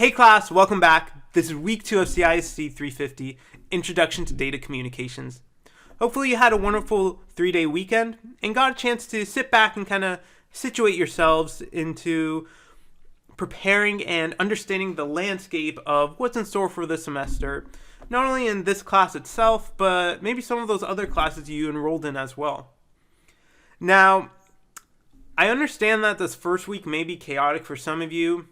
Hey class, welcome back. This is week 2 of CISC 350, Introduction to Data Communications. Hopefully you had a wonderful 3-day weekend and got a chance to sit back and kind of situate yourselves into preparing and understanding the landscape of what's in store for this semester, not only in this class itself, but maybe some of those other classes you enrolled in as well. Now, I understand that this first week may be chaotic for some of you,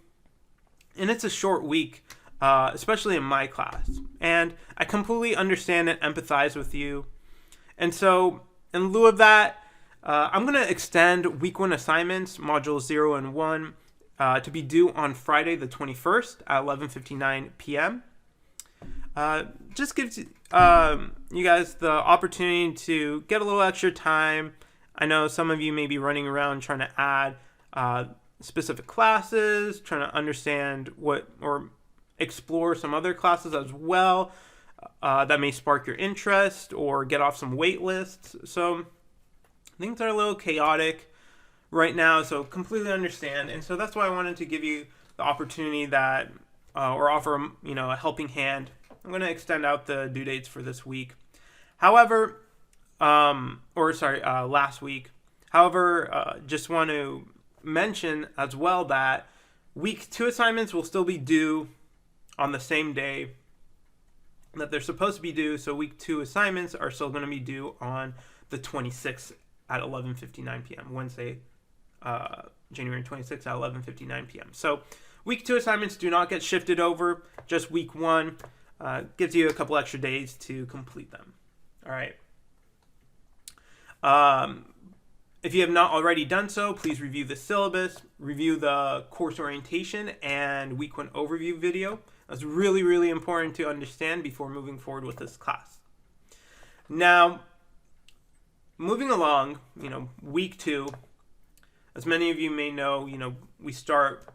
and it's a short week, especially in my class. And I completely understand and empathize with you. And so, in lieu of that, I'm going to extend week 1 assignments, modules 0 and 1, to be due on Friday the 21st at 11:59 p.m. Just gives you guys the opportunity to get a little extra time. I know some of you may be running around trying to add specific classes, trying to understand or explore some other classes as well that may spark your interest or get off some wait lists. So things are a little chaotic right now, so completely understand. And so that's why I wanted to give you the opportunity that or offer a helping hand. I'm going to extend out the due dates for this week. However, last week. However, just want to mention as well that week 2 assignments will still be due on the same day that they're supposed to be due. So week 2 assignments are still going to be due on the 26th at 11:59 p.m. Wednesday, January 26th at 11:59 p.m. So week 2 assignments do not get shifted over. Just week 1 gives you a couple extra days to complete them. All right. If you have not already done so, please review the syllabus, review the course orientation and week 1 overview video. That's really, really important to understand before moving forward with this class. Now, moving along, week 2, as many of you may know, we start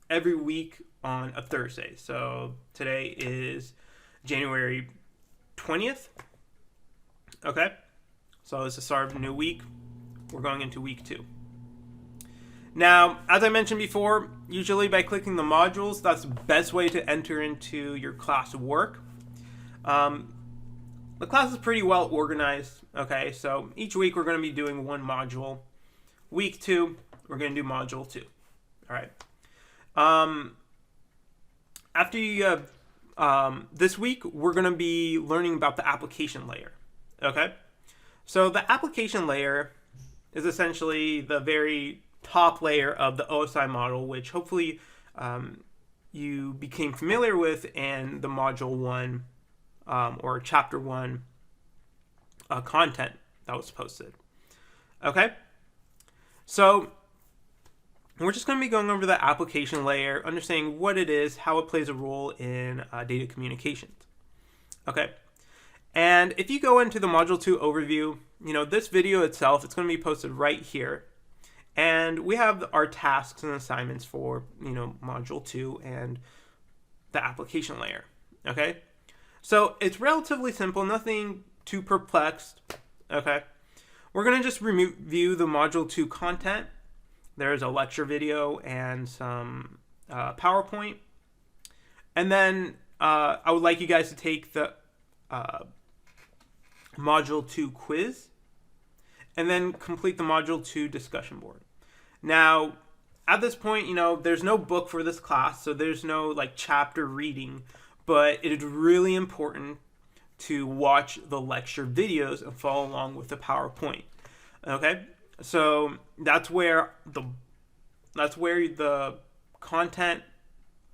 every week on a Thursday. So today is January 20th. Okay. So it's the start of a new week. We're going into week 2. Now, as I mentioned before, usually by clicking the modules, that's the best way to enter into your class work. The class is pretty well organized. Okay, so each week we're going to be doing one module. Week 2, we're going to do module 2. All right. After you have this week, we're going to be learning about the application layer. Okay, so the application layer is essentially the very top layer of the OSI model, which hopefully you became familiar with in the module 1 or chapter 1 content that was posted. Okay, so we're just going to be going over the application layer, understanding what it is, how it plays a role in data communications. Okay. And if you go into the Module 2 overview, this video itself, it's going to be posted right here. And we have our tasks and assignments for, Module 2 and the application layer. Okay? So it's relatively simple, nothing too perplexed. Okay? We're going to just review the Module 2 content. There's a lecture video and some PowerPoint. And then I would like you guys to take the Module 2 quiz, and then complete the Module 2 discussion board. Now, at this point, there's no book for this class, so there's no chapter reading, but it is really important to watch the lecture videos and follow along with the PowerPoint. Okay, so that's where the content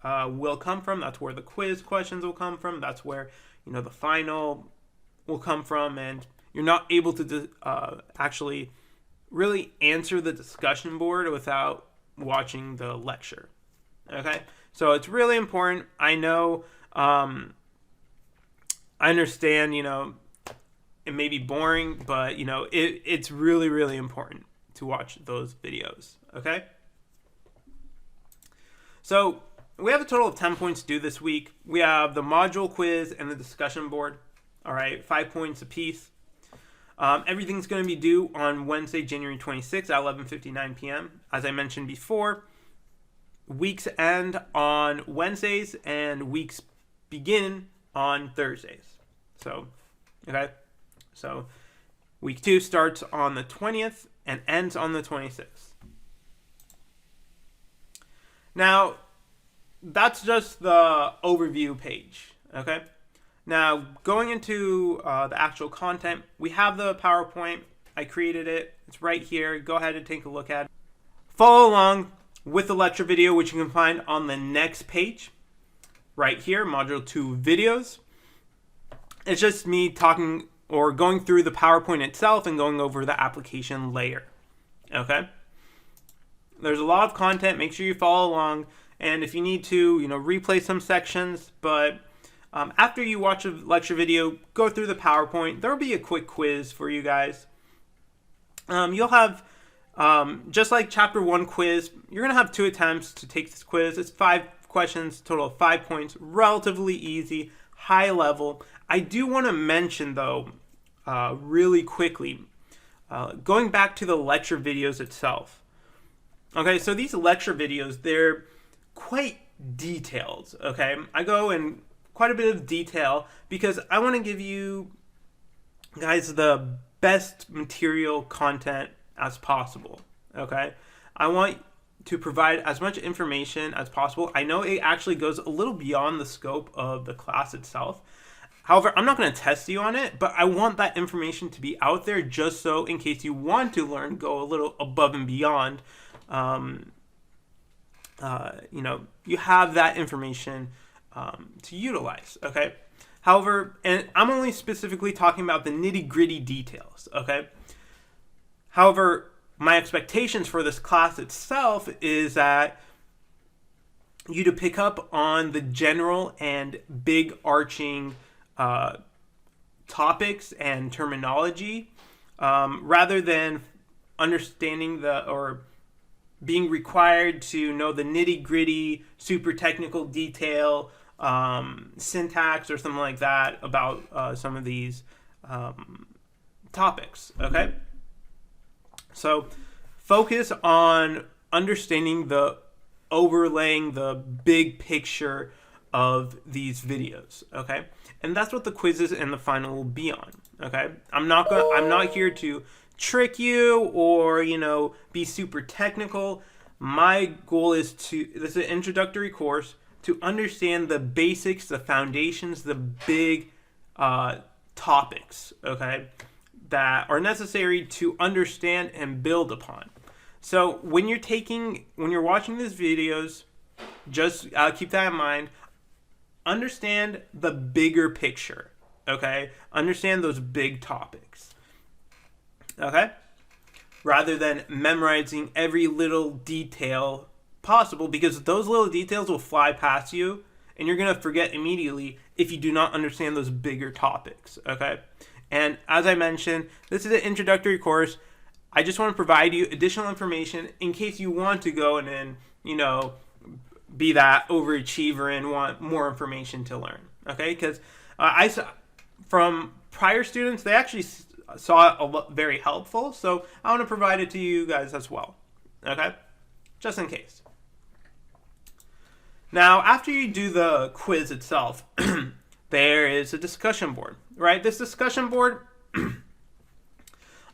will come from. That's where the quiz questions will come from. That's where the final will come from, and you're not able to actually really answer the discussion board without watching the lecture. Okay, so it's really important. I know, I understand, it may be boring, but it's really, really important to watch those videos. Okay, so we have a total of 10 points due this week. We have the module quiz and the discussion board. All right, 5 points apiece. Everything's going to be due on Wednesday, January 26th at 11:59 p.m. As I mentioned before, weeks end on Wednesdays and weeks begin on Thursdays. So, okay. So, week 2 starts on the 20th and ends on the 26th. Now, that's just the overview page, okay? Now, going into the actual content, we have the PowerPoint. I created it. It's right here. Go ahead and take a look at it. Follow along with the lecture video, which you can find on the next page, right here, Module 2 videos. It's just me talking or going through the PowerPoint itself and going over the application layer, okay? There's a lot of content. Make sure you follow along. And if you need to, replay some sections, but after you watch a lecture video, go through the PowerPoint. There will be a quick quiz for you guys. You'll have, just like Chapter 1 quiz, you're going to have 2 attempts to take this quiz. It's 5 questions, total of 5 points, relatively easy, high level. I do want to mention, though, really quickly, going back to the lecture videos itself. Okay, so these lecture videos, they're quite detailed, okay? I go in quite a bit of detail because I want to give you guys the best material content as possible, okay? I want to provide as much information as possible. I know it actually goes a little beyond the scope of the class itself. However, I'm not going to test you on it, but I want that information to be out there just so in case you want to learn, go a little above and beyond. You have that information to utilize, okay? However, and I'm only specifically talking about the nitty-gritty details, okay? However, my expectations for this class itself is that you to pick up on the general and big arching topics and terminology rather than understanding or being required to know the nitty-gritty, super technical detail, syntax or something like that about some of these topics, okay? So focus on understanding overlaying the big picture of these videos, okay? And that's what the quizzes and the final will be on, okay? I'm not here to trick you or be super technical. My goal is this is an introductory course to understand the basics, the foundations, the big topics, okay, that are necessary to understand and build upon. So when you're watching these videos, just keep that in mind. Understand the bigger picture, okay? Understand those big topics. Okay? Rather than memorizing every little detail possible, because those little details will fly past you and you're going to forget immediately if you do not understand those bigger topics, okay? And as I mentioned, this is an introductory course. I just want to provide you additional information in case you want to go and then, be that overachiever and want more information to learn, okay? Because from prior students, they actually saw it very helpful, so I want to provide it to you guys as well, okay? Just in case. Now, after you do the quiz itself, there is a discussion board, right? This discussion board,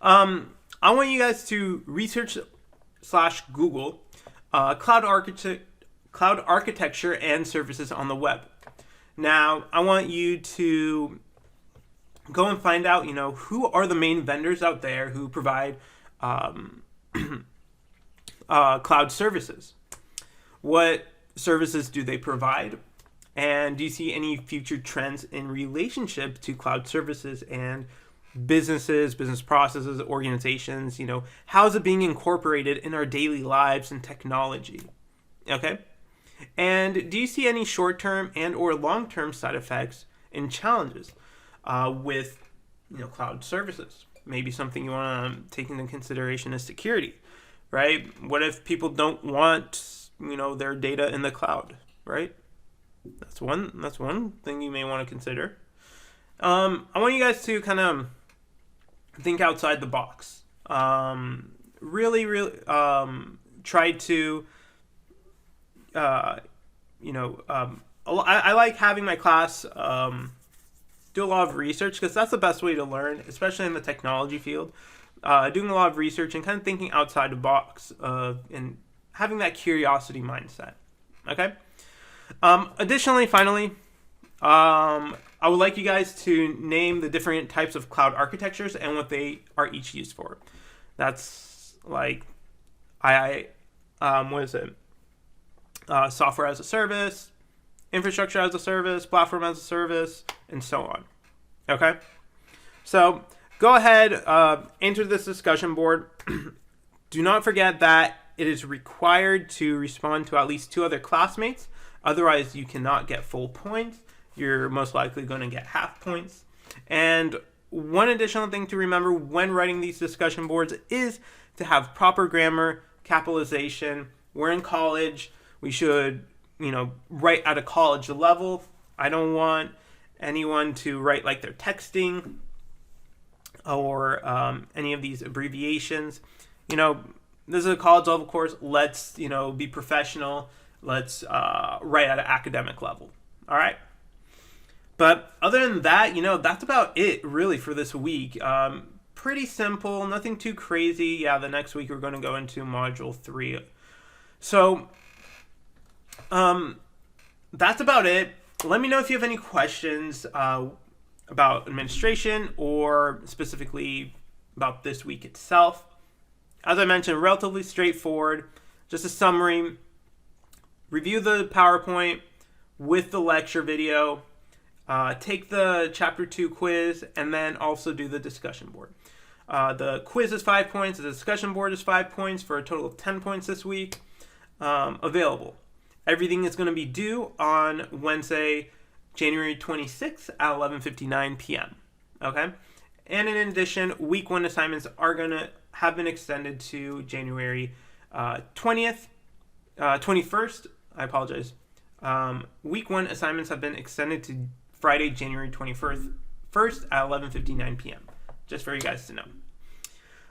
I want you guys to research/Google cloud architecture and services on the web. Now, I want you to go and find out, who are the main vendors out there who provide cloud services. What services do they provide? And do you see any future trends in relationship to cloud services and businesses, business processes, organizations? How is it being incorporated in our daily lives and technology? Okay? And do you see any short-term and or long-term side effects and challenges with cloud services? Maybe something you want to take into consideration is security, right? What if people don't want their data in the cloud, right? That's one thing you may want to consider. I want you guys to kind of think outside the box. Really try to I like having my class do a lot of research, because that's the best way to learn, especially in the technology field. Doing a lot of research and kind of thinking outside the box, and having that curiosity mindset. Okay. Additionally, finally, I would like you guys to name the different types of cloud architectures and what they are each used for. That's like, what is it? Software as a service, infrastructure as a service, platform as a service, and so on. Okay? So go ahead, enter this discussion board. Do not forget that it is required to respond to at least 2 other classmates. Otherwise, you cannot get full points. You're most likely going to get half points. And one additional thing to remember when writing these discussion boards is to have proper grammar, capitalization. We're in college. We should, write at a college level. I don't want anyone to write like they're texting or any of these abbreviations. This is a college level course. Let's, be professional. Let's write at an academic level. All right. But other than that, that's about it really for this week. Pretty simple, nothing too crazy. Yeah, the next week we're going to go into Module 3. So, that's about it. Let me know if you have any questions about administration or specifically about this week itself. As I mentioned, relatively straightforward. Just a summary. Review the PowerPoint with the lecture video. Take the Chapter 2 quiz, and then also do the discussion board. The quiz is 5 points. The discussion board is 5 points for a total of 10 points this week. Available. Everything is going to be due on Wednesday, January 26th at 11:59 p.m. Okay? And in addition, week 1 assignments are going to have been extended to January 21st. I apologize. Week 1 assignments have been extended to Friday, January 21st at 11:59 p.m. Just for you guys to know.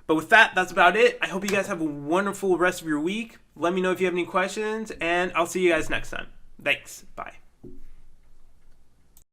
But with that, that's about it. I hope you guys have a wonderful rest of your week. Let me know if you have any questions, and I'll see you guys next time. Thanks. Bye.